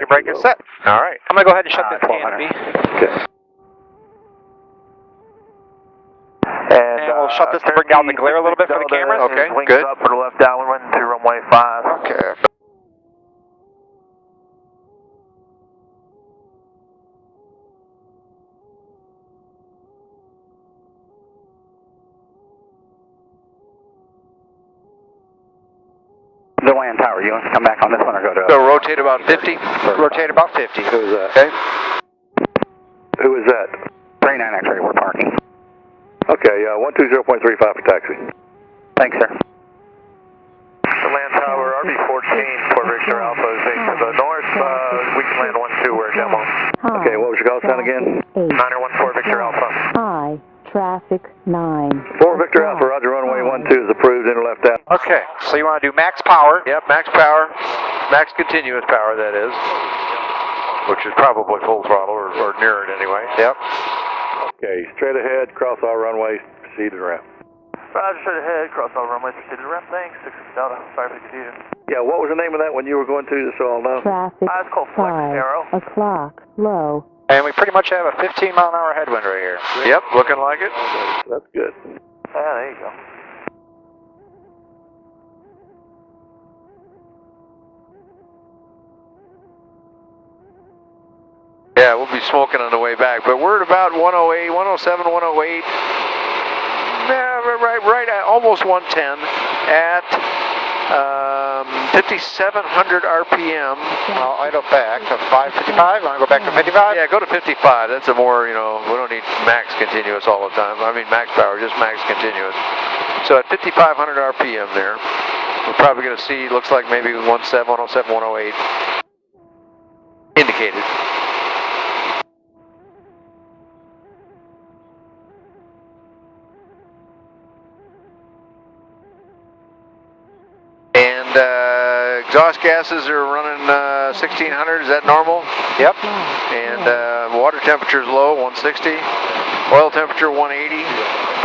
Your brake is set. All right. I'm going to go ahead and shut this canopy. Okay. And we'll shut this to bring down the glare a little bit for the cameras. Okay, Wings good. up for the left downwind to runway 5. Okay. The land tower, you want to come back on this one or go to... So rotate about 50? Rotate about 50. Who is that? Okay. Who is that? 39 X-ray, we're parking. Okay, 120.35 for taxi. Thanks, sir. The land tower, RB14 for Victor Alpha is heading to the north. We can land 1-2, we're demo. Okay, what was your call sign again? 914 Victor Alpha. High, traffic 9. 4 Victor Alpha, roger, runway 12 is approved, enter left down. Okay, so you want to do max power. Yep, max power. Max continuous power, that is. Which is probably full throttle, or near it anyway. Yep. Okay, straight ahead, cross all runways, proceed to the ramp. Roger, straight ahead, cross all runways, proceed to the ramp. Thanks, 6 Delta, sorry for the confusion. Yeah, what was the name of that one you were going to, just so I'll know? Traffic It's called Flex 5 Arrow. o'clock, low. And we pretty much have a 15-mile-an-hour headwind right here. Yep, looking like it. That's good. Yeah, there you go. Yeah, we'll be smoking on the way back, but we're at about 108, 107, 108. Yeah, right at almost 110 at 5,700 RPM. I'll idle back to 555. Want to go back to 55? Yeah, go to 55. That's a more, we don't need max continuous all the time. I mean max power, just max continuous. So at 5,500 RPM there, we're probably going to see, looks like maybe 107, 107, 108 indicated. And exhaust gases are running 1600, is that normal? Yep. And water temperature is low, 160. Oil temperature 180.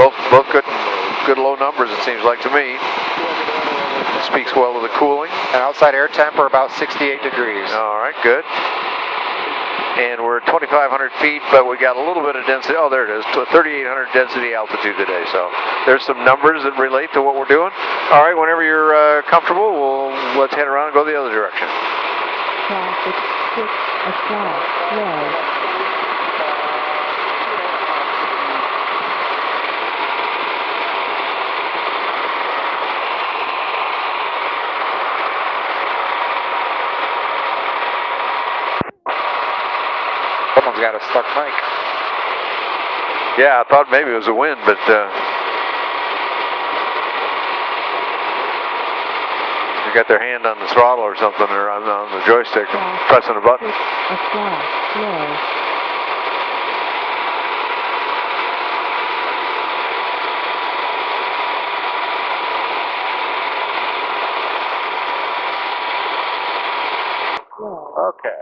Both good low numbers, it seems like to me. It speaks well to the cooling. And outside air temp are about 68 degrees. All right, good. And we're at 2,500 feet, but we got a little bit of density. Oh, there it is, 3,800 density altitude today. So there's some numbers that relate to what we're doing. All right, whenever you're comfortable, let's head around and go the other direction. Traffic 6 o'clock, low. Someone's got a stuck mic. Yeah, I thought maybe it was a wind, but they got their hand on the throttle or something, or on the joystick, pressing a button. 6 o'clock, low. Okay.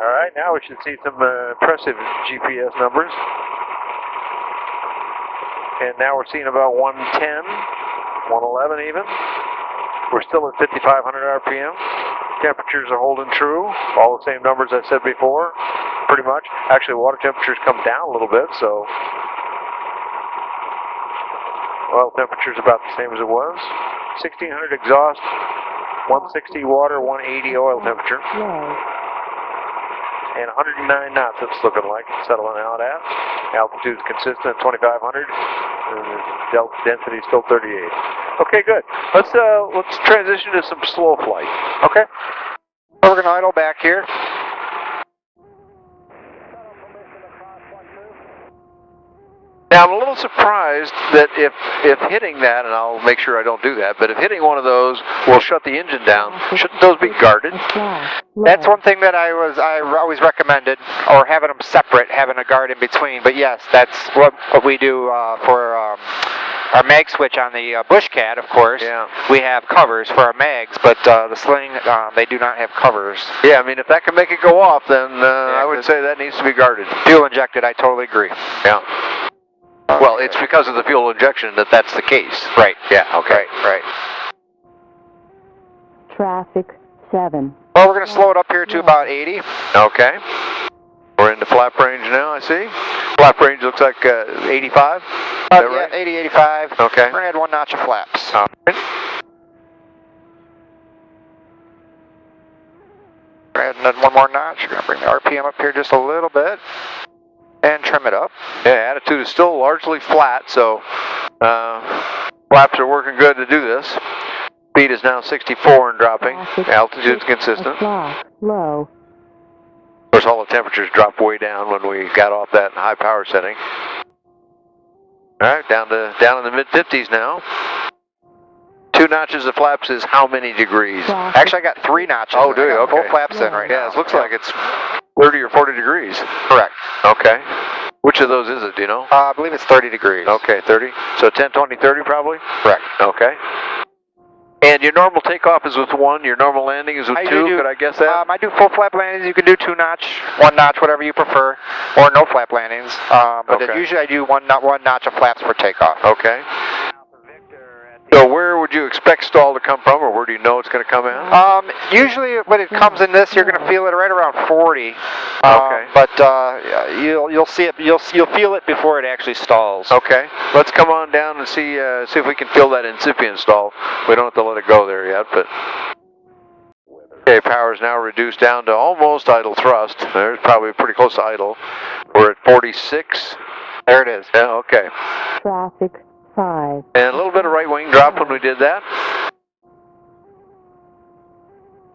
All right, now we should see some impressive GPS numbers. And now we're seeing about 110, 111 even. We're still at 5,500 RPM. Temperatures are holding true. All the same numbers I said before, pretty much. Actually, water temperatures come down a little bit, so oil temperature's about the same as it was. 1,600 exhaust, 160 water, 180 oil temperature. Low. And 109 knots it's looking like it's settling out at. Altitude's consistent at 2,500. And the delta density is still 38. Okay, good. Let's transition to some slow flight. Okay. So we're going to idle back here. Now I'm a little surprised that if hitting that, and I'll make sure I don't do that, but if hitting one of those will shut the engine down, shouldn't those be guarded? That's one thing that I always recommended, or having them separate, having a guard in between. But yes, that's what we do for our mag switch on the Bushcat, of course. Yeah. We have covers for our mags, but the Sling, they do not have covers. Yeah, I mean, if that can make it go off, then I would say that needs to be guarded. Fuel injected, I totally agree. Yeah. Well, it's because of the fuel injection that's the case. Right. Yeah, okay. Right. Traffic 7. Well, we're going to slow it up here to about 80. Okay. We're into flap range now, I see. Flap range looks like 85. Is that Yeah, right? 80, 85. Okay. We're going to add 1 notch of flaps. All right. We're adding 1 more notch. We're going to bring the RPM up here just a little bit and trim it up. Yeah, attitude is still largely flat, so flaps are working good to do this. Speed is now 64 and dropping. Altitude's consistent. O'clock. Low. Of course, all the temperatures dropped way down when we got off that high power setting. All right, down in the mid 50s now. 2 notches of flaps is how many degrees? Actually, I got 3 notches. Oh, do you? I got Okay. full flaps in right now. Yeah, it looks like it's 30 or 40 degrees. Correct. Okay. Which of those is it, do you know? I believe it's 30 degrees. Okay, 30. So 10, 20, 30 probably? Correct. Okay. And your normal takeoff is with 1, your normal landing is with 2, could I guess that? I do full flap landings. You can do 2 notch, 1 notch, whatever you prefer, or no flap landings. But Okay. usually I do one notch of flaps for takeoff. Okay. So where would you expect stall to come from, or where do you know it's going to come at? Usually when it comes in this, you're going to feel it right around 40. Okay. But you'll see it. You'll feel it before it actually stalls. Okay. Let's come on down and see if we can feel that incipient stall. We don't have to let it go there yet, but. Okay, power is now reduced down to almost idle thrust. There's probably pretty close to idle. We're at 46. There it is. Yeah. Okay. Traffic 5. And a little bit of right wing drop when we did that.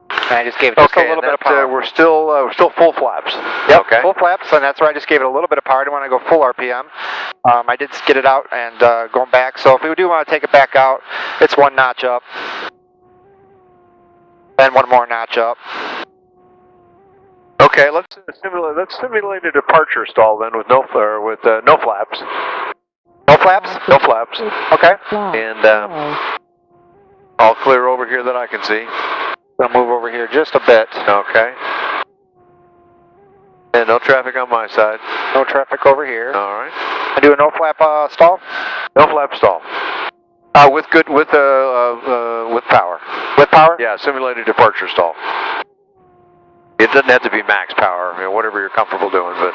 And I just gave it just a little bit of power. We're still full flaps. Yep, Okay. full flaps, and that's where I just gave it a little bit of power. I didn't want to go full RPM. I did get it out and going back. So if we do want to take it back out, it's 1 notch up, then 1 more notch up. Okay, let's simulate a departure stall then with no flaps. No flaps? No flaps. Okay. Flat. And Low. all clear over here that I can see. Gonna move over here just a bit. Okay. And no traffic on my side. No traffic over here. All right. I do a no flap stall. No flap stall. With power. With power? Yeah, simulated departure stall. It doesn't have to be max power, whatever you're comfortable doing, but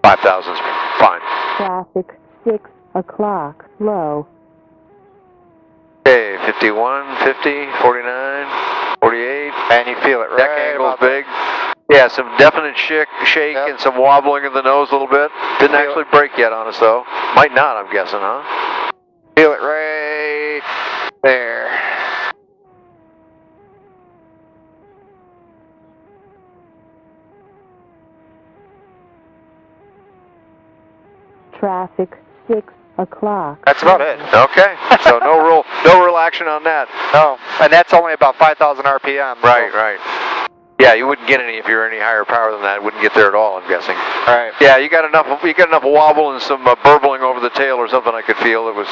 5,000 is fine. Traffic 6 o'clock. Low. Okay, 51, 50, 49, 48. And you feel it right. Deck angle's about big. Yeah, some definite shake Yep. and some wobbling of the nose a little bit. Didn't Feel actually break yet on us though. Might not, I'm guessing, huh? Feel it right there. Traffic 6 o'clock. That's about it. Okay, so no real action on that. No, and that's only about 5,000 RPM. Right, right. Yeah, you wouldn't get any if you were any higher power than that. Wouldn't get there at all, I'm guessing. Right. Yeah, you got enough wobble and some burbling over the tail or something. I could feel it was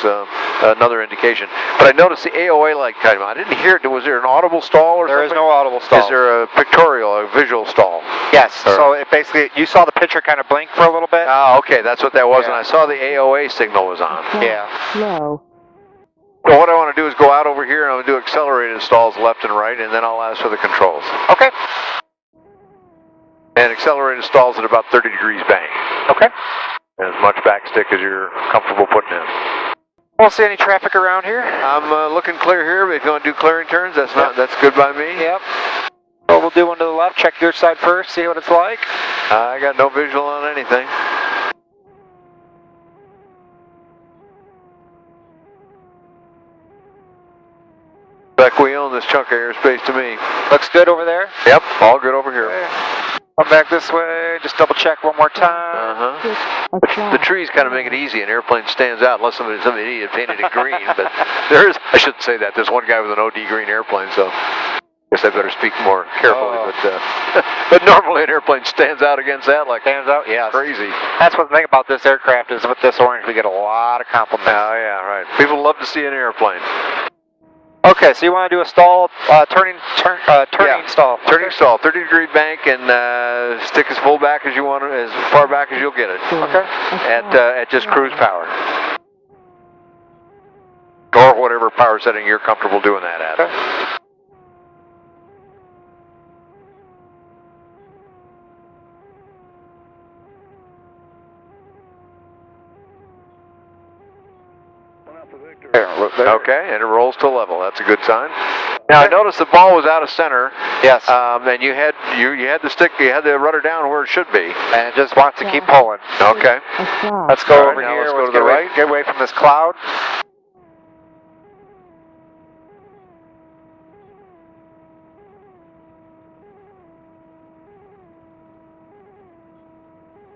another indication. But I noticed the AOA light came on. I didn't hear it. Was there an audible stall or There something? is no audible stall. Is there a pictorial, a visual stall? Yes. So it basically, you saw the picture kind of blink for a little bit. Oh, okay, that's what that was. Yeah. And I saw the AOA signal was on. Yeah. Low. So what I want to do is go out over here and I'm going to do accelerated stalls left and right, and then I'll ask for the controls. Okay. And accelerated stalls at about 30 degrees bank. Okay. And as much backstick as you're comfortable putting in. Won't see any traffic around here. I'm looking clear here, but if you want to do clearing turns, that's good by me. Yep. So we'll do one to the left. Check your side first. See what it's like. I got no visual on anything. Like we own this chunk of airspace to me. Looks good over there. Yep, all good over here. Okay. Come back this way. Just double check one more time. Uh-huh. 6 o'clock. The trees kind of make it easy. An airplane stands out unless some idiot painted it green. But there is, I shouldn't say that. There's one guy with an OD green airplane, so I guess I better speak more carefully. Oh. But normally an airplane stands out against that like Stands out? Yes. crazy. That's what the thing about this aircraft is with this orange, we get a lot of compliments. Oh, yeah, right. People love to see an airplane. Okay, so you want to do a stall, turning stall. Turning stall, 30 degree bank, and stick as full back as you want, as far back as you'll get it. Okay. At just cruise power. Or whatever power setting you're comfortable doing that at. Okay. There. Okay, and it rolls to level. That's a good sign. Now I noticed the ball was out of center. Yes. And you had the stick, you had the rudder down where it should be. And it just wants to keep pulling. Okay. Let's go All right, over now here. let's go to the get away, right. Get away from this cloud.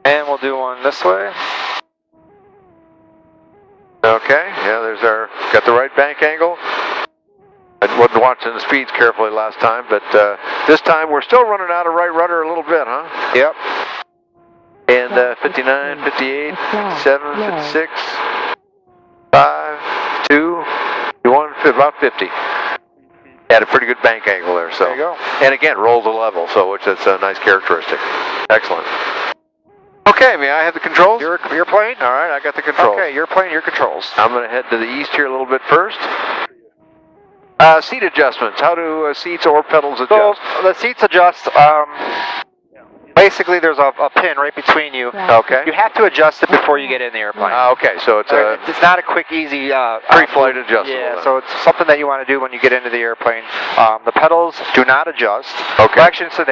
And we'll do one this way. Okay, yeah, got the right bank angle. I wasn't watching the speeds carefully last time, but this time we're still running out of right rudder a little bit, huh? Yep. And 59, 58, 57, 56, 5, 2, 1, about 50. Had a pretty good bank angle there, so. There you go. And again, rolls a level, so which is a nice characteristic. Excellent. Okay, may I have the controls? Your plane? All right, I got the controls. Okay, your plane, your controls. I'm going to head to the east here a little bit first. Seat adjustments. How do seats or pedals adjust? So the seats adjust. Basically, there's a pin right between you. Okay. You have to adjust it before you get in the airplane. Okay, so it's a It's not a quick, easy pre-flight adjustable. Yeah, then. so it's something that you want to do when you get into the airplane. The pedals do not adjust. Okay. Well, actually, so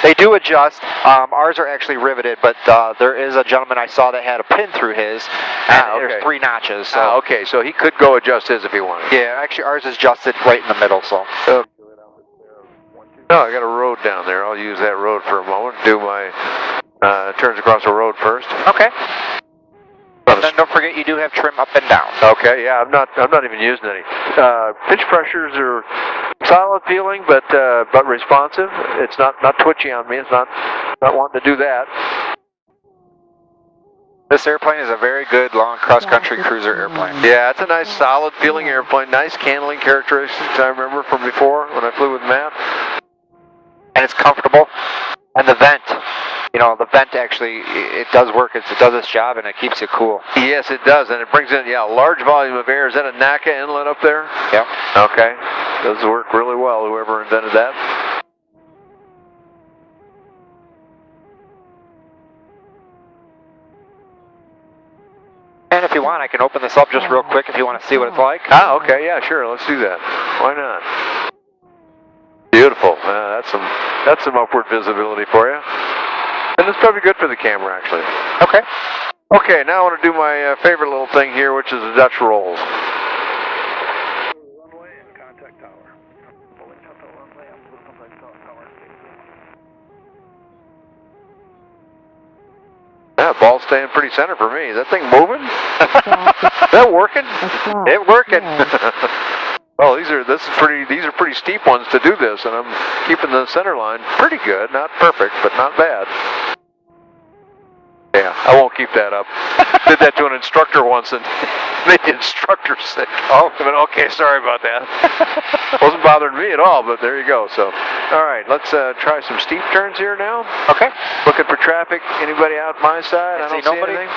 they do adjust. Ours are actually riveted, but there is a gentleman I saw that had a pin through his, and okay. there's 3 notches. So Okay, so he could go adjust his if he wanted. yeah, actually ours is adjusted right in the middle. So. No, I got a road down there. I'll use that road for a moment. Do my turns across the road first. Okay. And then don't forget you do have trim up and down. Okay, yeah, I'm not even using any. Pitch pressures are solid feeling, but responsive. It's not twitchy on me. It's not wanting to do that. This airplane is a very good long cross-country cruiser airplane. Yeah, it's a nice solid feeling airplane. Nice handling characteristics I remember from before when I flew with Matt. And it's comfortable. And the vent, the vent actually, it does work. It does its job and it keeps you cool. Yes, it does, and it brings in a large volume of air. Is that a NACA inlet up there? Yep. Okay, does work really well. Whoever invented that. And if you want, I can open this up just real quick if you want to see what it's like. Ah, okay, yeah, sure. Let's do that. Why not? Beautiful. That's some upward visibility for you. And it's probably good for the camera, actually. Okay. Okay, now I want to do my favorite little thing here, which is the Dutch rolls. Runway and contact tower. Pulling up the runway and contact tower. Yeah, ball's staying pretty center for me. Is that thing moving? Is that working? It's working. Well, these are pretty steep ones to do this, and I'm keeping the center line pretty good. Not perfect, but not bad. Yeah, I won't keep that up. Did that to an instructor once and made the instructor sick. Oh, okay, sorry about that. Wasn't bothering me at all, but there you go. So, all right, let's try some steep turns here now. Okay. Looking for traffic. Anybody out my side? I don't see nobody. anything.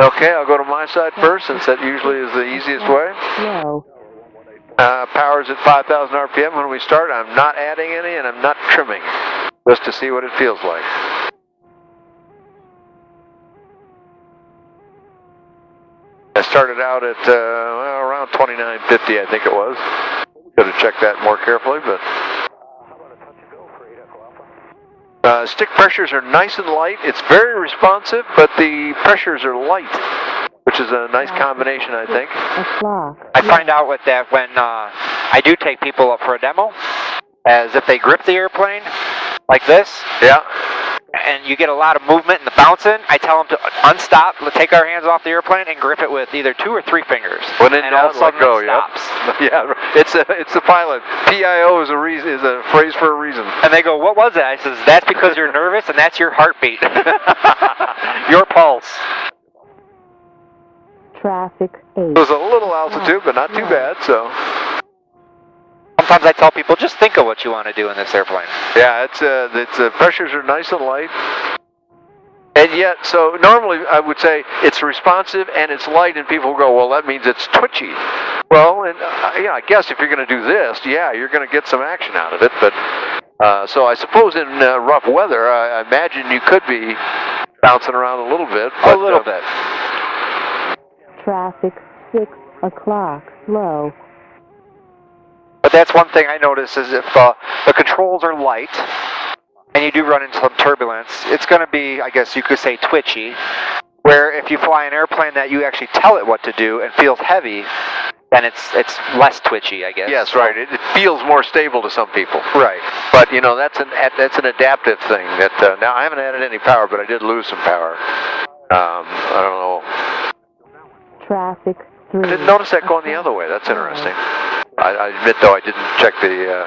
Okay, I'll go to my side first, since that usually is the easiest way. Low. Power's at 5,000 RPM when we start. I'm not adding any, and I'm not trimming, just to see what it feels like. I started out at around 2950, I think it was. Should have checked that more carefully, but. Stick pressures are nice and light. It's very responsive, but the pressures are light, which is a nice combination, I think. I find out with that when I do take people up for a demo, as if they grip the airplane like this. Yeah. And you get a lot of movement and the bouncing, I tell them to unstop, take our hands off the airplane and grip it with either 2 or 3 fingers. When in and all doubt, of a sudden let go, it stops. Yeah, it's the pilot. PIO is a phrase for a reason. And they go, what was that? I says, that's because you're nervous and that's your heartbeat. Your pulse. Traffic 8. It was a little altitude, but not too bad, so. Sometimes I tell people, just think of what you want to do in this airplane. Yeah, the pressures are nice and light. And yet, so normally I would say it's responsive and it's light, and people go, well, that means it's twitchy. Well, and yeah, I guess if you're going to do this, yeah, you're going to get some action out of it. But so I suppose in rough weather, I imagine you could be bouncing around a little bit. But, a little bit. Traffic 6 o'clock, low. But that's one thing I notice is if the controls are light and you do run into some turbulence, it's going to be, I guess you could say, twitchy. Where if you fly an airplane that you actually tell it what to do and feels heavy, then it's less twitchy, I guess. Yes, right. It feels more stable to some people. Right. But you know, that's an adaptive thing. That now I haven't added any power, but I did lose some power. I don't know. Traffic 3. I didn't notice that going the other way. That's interesting. I admit though, I didn't check the.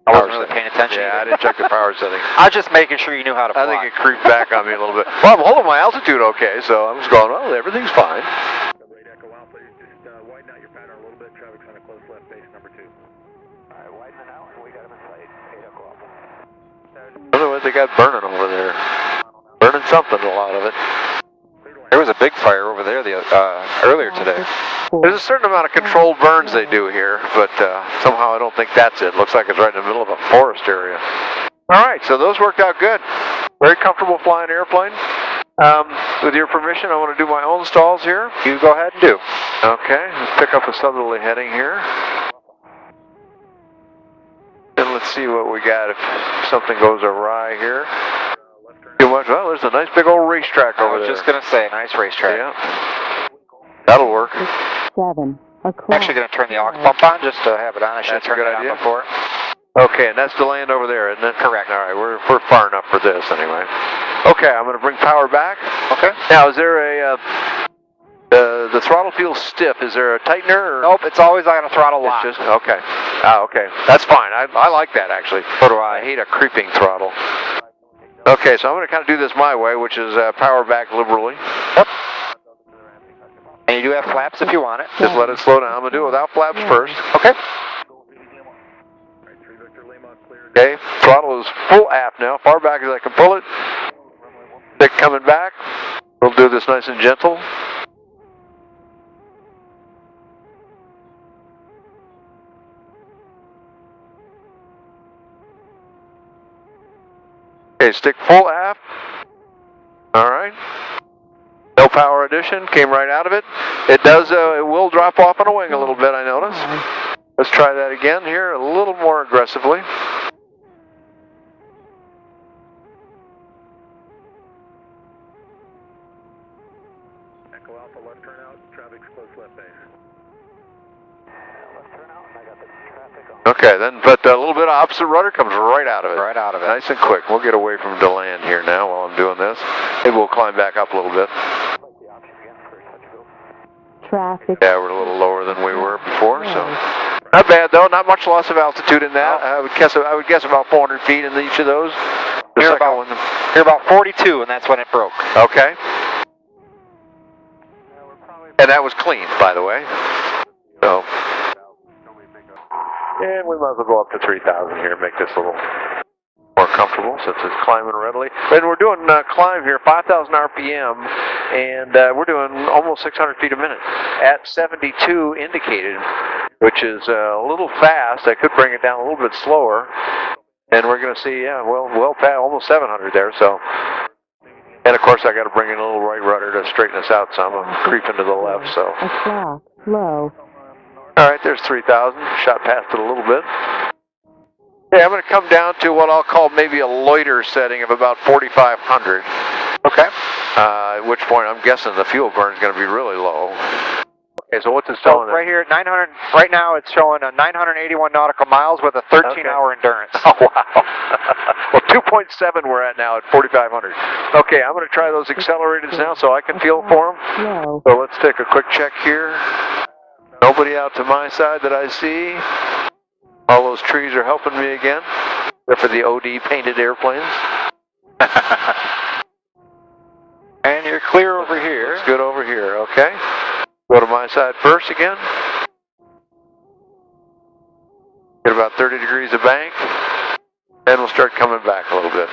I wasn't really paying attention. Yeah, either. I didn't check the power setting. I was just making sure you knew how to fly. I think it creeped back on me a little bit. Well, I'm holding my altitude okay, so I'm just going, well, everything's fine. Echo Alpha, just widen out your pattern a little bit. Traffic's on a close left base, number 2. Alright, widen it out, and we got him in sight. 8 Echo Alpha. Otherwise, they got burning over there. Burning something, a lot of it. There was a big fire over there earlier today. There's a certain amount of controlled burns they do here, but somehow I don't think that's it. Looks like it's right in the middle of a forest area. All right, so those worked out good. Very comfortable flying airplane. With your permission, I want to do my own stalls here. You go ahead and do. Okay, let's pick up a southerly heading here. And let's see what we got if something goes awry here. Too much? Well, there's a nice big old racetrack over there. I was just going to say, nice racetrack. Yeah. That'll work. 7 o'clock. I'm actually going to turn the aux pump on just to have it on. I should have That's a turned good it idea. on before. Okay, and that's Deland over there, isn't it? Correct. All right, we're far enough for this anyway. Okay, I'm going to bring power back. Okay. Now, is there a the throttle feels stiff? Is there a tightener? Or? Nope, it's always on a throttle lock. It's just okay. Okay, that's fine. I like that actually. So do I. I hate a creeping throttle. Okay, so I'm going to kind of do this my way, which is power back liberally. Yep. And you do have flaps if you want it. Just let it slow down. I'm going to do it without flaps first. Okay. Okay, throttle is full aft now, far back as I can pull it. Stick coming back. We'll do this nice and gentle. Okay, stick full aft. All right. No power addition, came right out of it. It does, it will drop off on a wing a little bit, I notice. Let's try that again here, a little more aggressively. Echo Alpha, left turn out, traffic's close left base. Left turn out, and I got the traffic on. Okay, then, but a little bit of opposite rudder comes right out of it. Right out of it. Nice and quick. We'll get away from Deland here now while I'm doing this. Maybe we'll climb back up a little bit. Traffic. Yeah, we're a little lower than we were before, so. Not bad though, not much loss of altitude in that. I would guess about 400 feet in each of those. You're about 42, and that's when it broke. Okay. And that was clean, by the way. So. And we might as well go up to 3,000 here, make this a little more comfortable since it's climbing readily. And we're doing climb here, 5,000 RPM, and we're doing almost 600 feet a minute at 72 indicated, which is a little fast. I could bring it down a little bit slower, and we're going to see, yeah, well past almost 700 there. So, and of course I got to bring in a little right rudder to straighten us out some. I'm creeping to the left, so. O'clock, low. All right, there's 3,000. Shot past it a little bit. Okay, I'm going to come down to what I'll call maybe a loiter setting of about 4,500. Okay. At which point I'm guessing the fuel burn is going to be really low. Okay, so what's it So telling? right here, 900. Right now, it's showing 981 nautical miles with a 13-hour endurance. Oh wow. Well, 2.7 we're at now at 4,500. Okay, I'm going to try those accelerators now so I can feel for them. Low. So let's take a quick check here. Nobody out to my side that I see. All those trees are helping me again, except for the OD painted airplanes. And you're clear over here. It's good over here, okay. Go to my side first again. Get about 30 degrees of bank. Then we'll start coming back a little bit.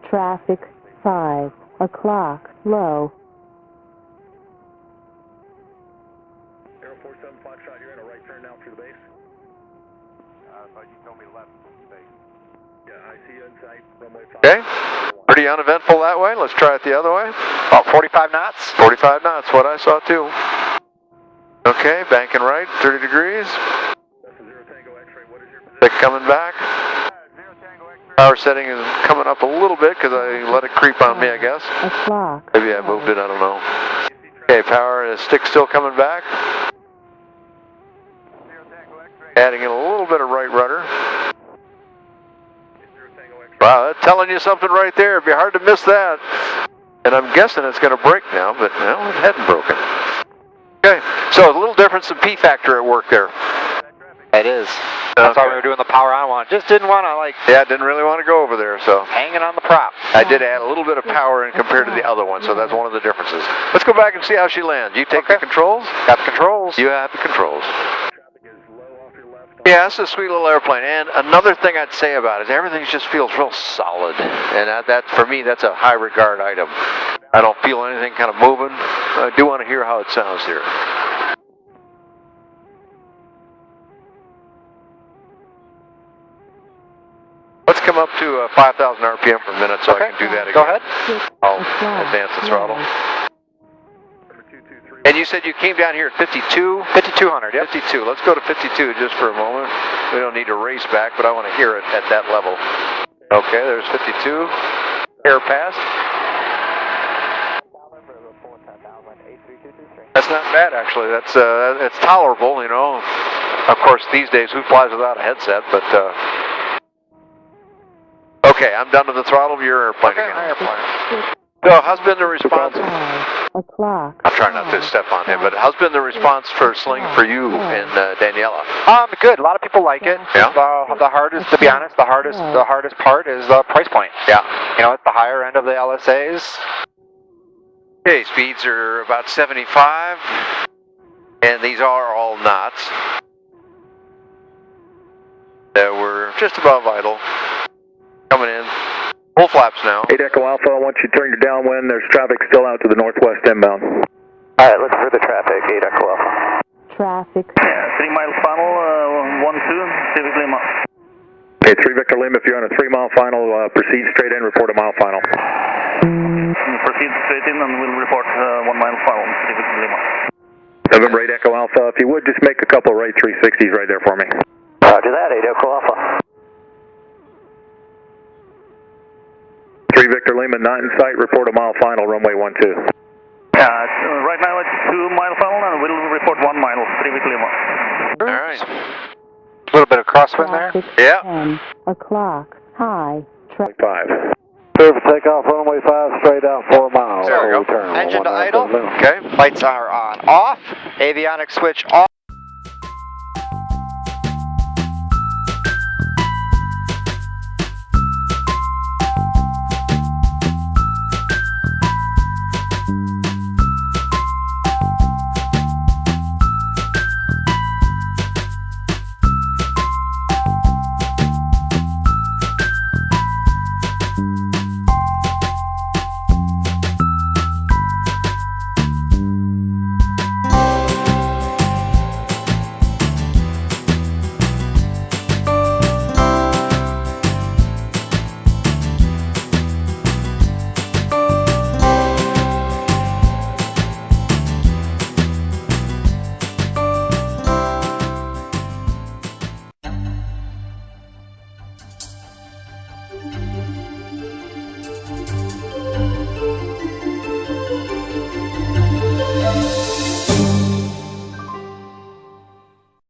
Traffic 5 o'clock, low. Aero 47 Foxtrot, you're in a right turn now through the base. I thought you told me left base. Yeah, I see you inside runway 5. Okay. Pretty uneventful that way. Let's try it the other way. About 45 knots. 45 knots, what I saw too. Okay, banking right, 30 degrees. Stick coming back. Power setting is coming up a little bit because I let it creep on me, I guess. O'clock. Maybe I moved it, I don't know. Okay, power, the stick's still coming back. Adding in a little bit of right rudder. Wow, that's telling you something right there. It'd be hard to miss that. And I'm guessing it's going to break now, but no, it hadn't broken. Okay, so a little difference in P factor at work there. It is. That's why we were doing the power on one. Just didn't want to, like... Yeah, didn't really want to go over there, so... Hanging on the prop. I did add a little bit of power in compared to the other one, so that's one of the differences. Let's go back and see how she lands. You take the controls? Got the controls. You have the controls. Yeah, it's a sweet little airplane. And another thing I'd say about it is everything just feels real solid. And that, for me, that's a high regard item. I don't feel anything kind of moving. I do want to hear how it sounds here. Let's come up to 5,000 RPM per minute so I can do that again. Go ahead. I'll advance the throttle. And you said you came down here at 52? 5200, yep. 52. Let's go to 52 just for a moment. We don't need to race back, but I want to hear it at that level. Okay, there's 52. Air passed. That's not bad, actually. That's it's tolerable, you know. Of course, these days, who flies without a headset? But okay, I'm done with the throttle of your airplane again. So, how's been the response? O'clock. I'm trying not to step on him, but how's been the response for Sling for you and Daniela? Good. A lot of people like it. Yeah. The hardest, to be honest, the hardest part is the price point. Yeah. You know, it's the higher end of the LSAs. Okay, speeds are about 75, and these are all knots. We're just above idle. Coming in. Full flaps now. 8 Echo Alpha, once you turn your downwind, there's traffic still out to the northwest inbound. Alright, looking for the traffic, 8 Echo Alpha. Traffic. Yeah, 3 mile final, 1-2, Civic Lima. Okay, 3 Victor Lima, if you're on a 3 mile final, proceed straight in, report a mile final. Proceed straight in and we'll report 1 mile final, Civic Lima. November 8 Echo Alpha, if you would, just make a couple of right 360s right there for me. Roger that, 8 Echo Alpha. 3 Victor Lima, not in sight, report a mile final, runway 12. Right now it's 2 mile final and we'll report 1 mile, 3 Victor Lima. All right. A little bit of crosswind there. Traffic. Yeah. 10 o'clock. High. 5. Clear for takeoff, runway 5, straight out 4 miles. There we go. Return, Engine to 19 idle. minutes. Okay. Lights are on. Off. Avionics switch off.